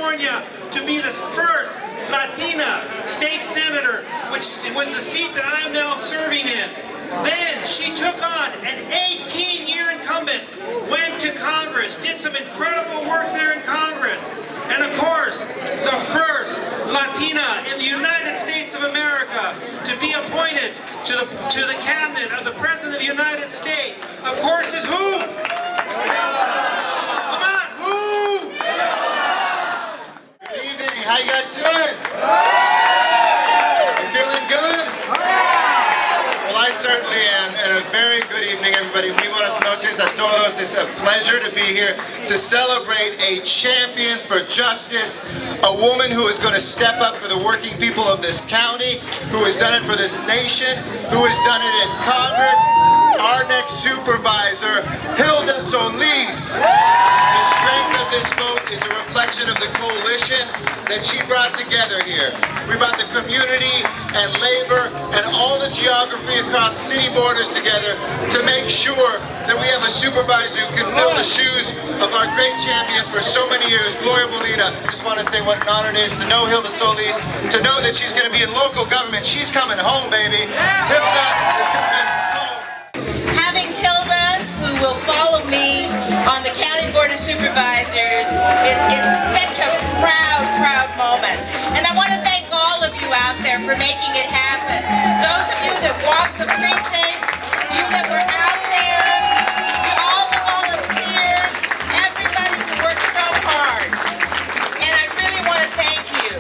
California to be the first Latina state senator, which was the seat that I'm now serving in. Then she took on an 18-year incumbent, went to Congress, did some incredible work there in Congress, and of course, the first Latina in the United States of America to be appointed to the cabinet of the President of the United States, of course, is who? Come on, who? Good evening, how you guys doing? You feeling good? Well, I certainly am, and a very good evening, everybody. Muy buenas noches a todos. It's a pleasure to be here to celebrate a champion for justice, a woman who is going to step up for the working people of this county, who has done it for this nation, who has done it in Congress. Our next supervisor, Hilda Solis. The strength of this vote is a reflection of the coalition that she brought together here. We brought the community and labor and all the geography across city borders together to make sure that we have a supervisor who can fill the shoes of our great champion for so many years, Gloria Bonita. I just want to say what an honor it is to know Hilda Solis, to know that she's going to be in local government. She's coming home, baby. Hilda is coming home. Having Hilda, who will follow me on the County Board of Supervisors, is such a proud moment. And I want to thank all of you out there for making it happen. Those of you that walked the precincts, you that were out there, all the volunteers, everybody who worked so hard. And I really want to thank you.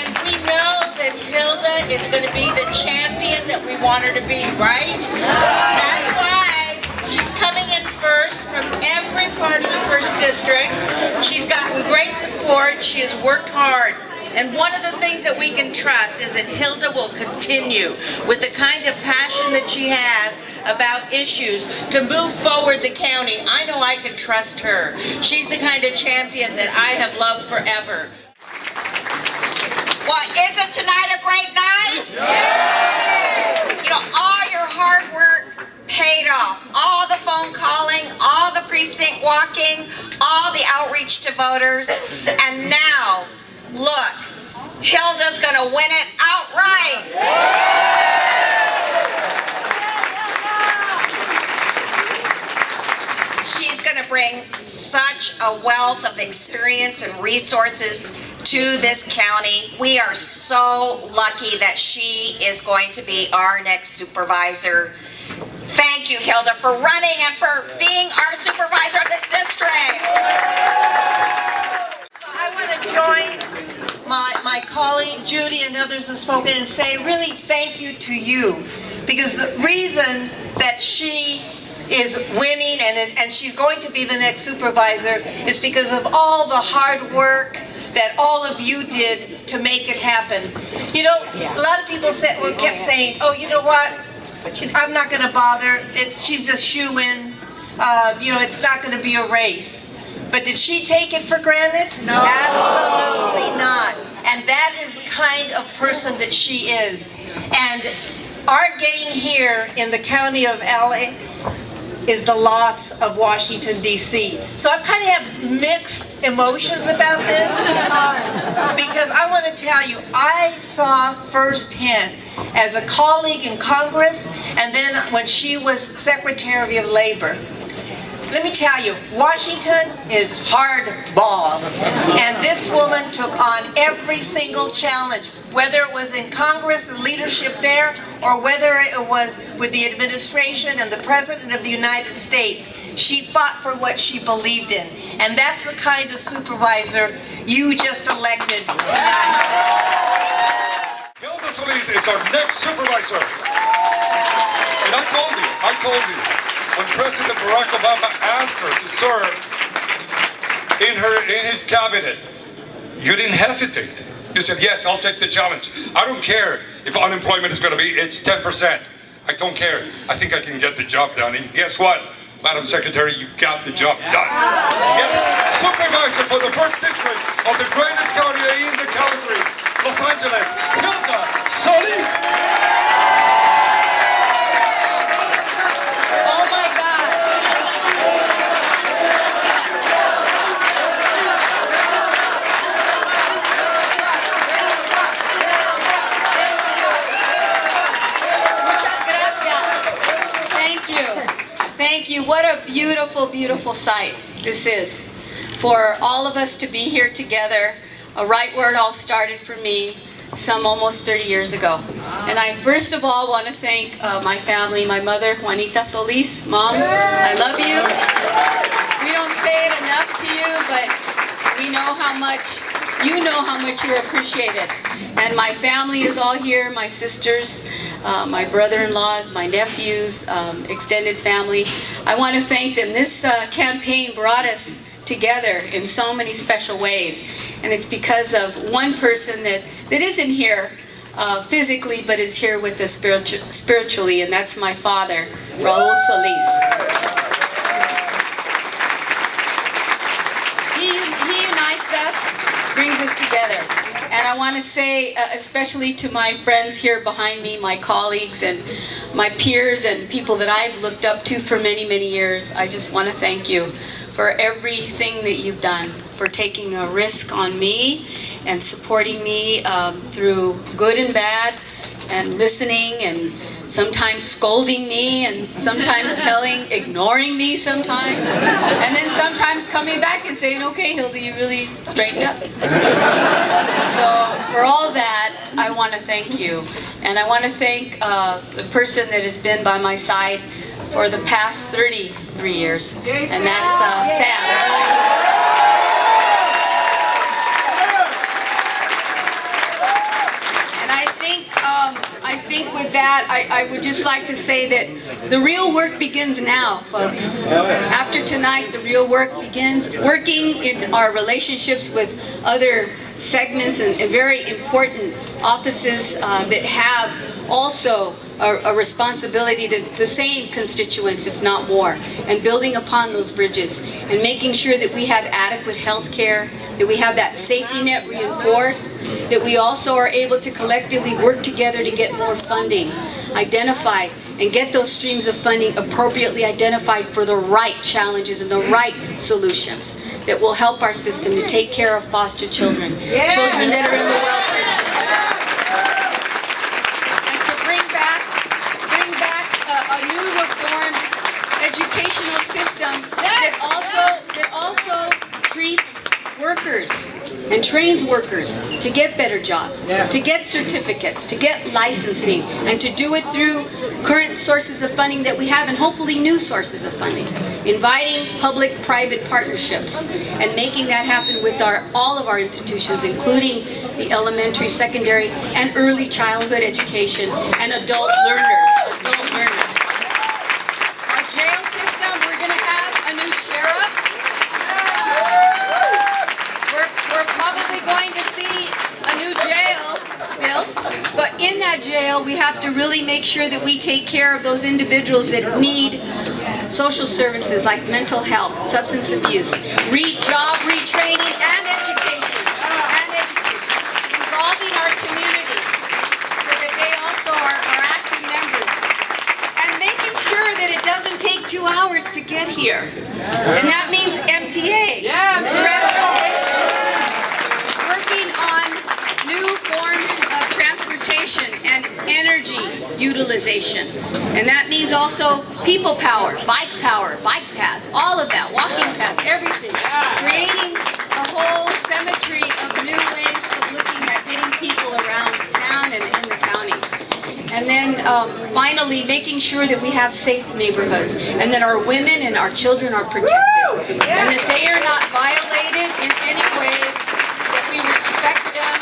And we know that Hilda is going to be the champion that we want her to be, right? That's why she's coming in first from every part of the 1st District. She's gotten great support. She has worked hard. And one of the things that we can trust is that Hilda will continue with the kind of passion that she has about issues to move forward the county. I know I can trust her. She's the kind of champion that I have loved forever. Well, isn't tonight a great night? Yay! You know, all your hard work paid off. All the phone calling, all the precinct walking, all the outreach to voters. And now, look, Hilda's gonna win it outright. She's gonna bring such a wealth of experience and resources to this county. We are so lucky that she is going to be our next supervisor. Thank you, Hilda, for running and for being our supervisor of this district. I want to join my colleague Judy and others who have spoken and say really thank you to you, because the reason that she is winning and she's going to be the next supervisor is because of all the hard work that all of you did to make it happen. You know, a lot of people kept saying, oh, you know what, I'm not going to bother, she's just shoo-in, you know, it's not going to be a race. But did she take it for granted? No. Absolutely not. And that is the kind of person that she is. And our gain here in the county of LA is the loss of Washington, D.C. So I kind of have mixed emotions about this because I want to tell you, I saw firsthand as a colleague in Congress and then when she was Secretary of Labor. Let me tell you, Washington is hardball, and this woman took on every single challenge, whether it was in Congress, the leadership there, or whether it was with the administration and the President of the United States. She fought for what she believed in, and that's the kind of supervisor you just elected tonight. Hilda Solis is our next supervisor. And I told you, when President Barack Obama asked her to serve in his cabinet, you didn't hesitate. You said, yes, I'll take the challenge. I don't care if unemployment is going to be, it's 10%. I don't care. I think I can get the job done. And guess what, Madam Secretary, you got the job done. Yes, supervisor for the 1st District of the greatest county in the country, Los Angeles, Hilda Solis. you what a beautiful, beautiful sight this is. For all of us to be here together, right where it all started for me, some almost 30 years ago. And I first of all want to thank my family, my mother, Hilda Solis. Mom, I love you. We don't say it enough to you, but we know how much, you know how much you're appreciated. And my family is all here, my sisters, my brother-in-laws, my nephews, extended family. I want to thank them. This campaign brought us together in so many special ways. And it's because of one person that isn't here physically, but is here with us spiritually, and that's my father, Hilda Solis. He unites us, brings us together. And I want to say, especially to my friends here behind me, my colleagues and my peers and people that I've looked up to for many, many years, I just want to thank you for everything that you've done, for taking a risk on me and supporting me through good and bad, and listening, and sometimes scolding me, and sometimes ignoring me sometimes, and then sometimes coming back and saying, okay, Hilda, you really straightened up. So for all that, I want to thank you. And I want to thank the person that has been by my side for the past 33 years, and that's Sam. And I think with that, I would just like to say that the real work begins now, folks. After tonight, the real work begins. Working in our relationships with other segments and very important offices that have also a responsibility to the same constituents, if not more, and building upon those bridges and making sure that we have adequate health care, that we have that safety net reinforced, that we also are able to collectively work together to get more funding identified and get those streams of funding appropriately identified for the right challenges and the right solutions that will help our system to take care of foster children, children that are in the welfare system. And to bring back a new reformed educational system that also treats workers and trains workers to get better jobs, to get certificates, to get licensing, and to do it through current sources of funding that we have and hopefully new sources of funding. Inviting public-private partnerships and making that happen with all of our institutions, including the elementary, secondary, and early childhood education and adult learners. Our jail system, we're going to have a new sheriff. We're probably going to see a new jail built, but in that jail we have to really make sure that we take care of those individuals that need social services like mental health, substance abuse, job retraining, and education, involving our community so that they also are active members, and making sure that it doesn't take 2 hours to get here. And that means MTA, the transportation. Working on new forms of transportation and energy utilization. And that means also people power, bike paths, all of that, walking paths, everything. Creating a whole symmetry of new ways of looking at getting people around town and in the county. And then finally making sure that we have safe neighborhoods and that our women and our children are protected and that they are not violated in any way, that we respect them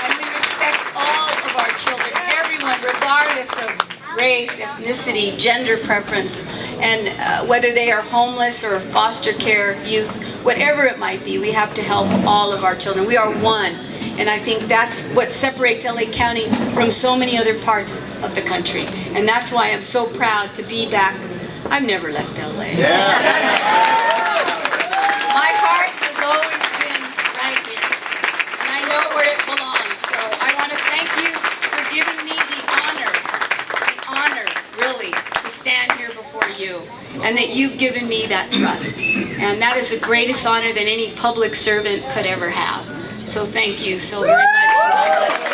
and we respect all of our children, everyone, regardless of race, ethnicity, gender preference, and whether they are homeless or foster care youth, whatever it might be, we have to help all of our children. We are one. And I think that's what separates LA County from so many other parts of the country. And that's why I'm so proud to be back. I've never left LA. My heart has always been right here. And I know where it belongs. So I want to thank you for giving me the honor, really, to stand here before you. And that you've given me that trust. And that is the greatest honor that any public servant could ever have. So thank you so very much. God bless you.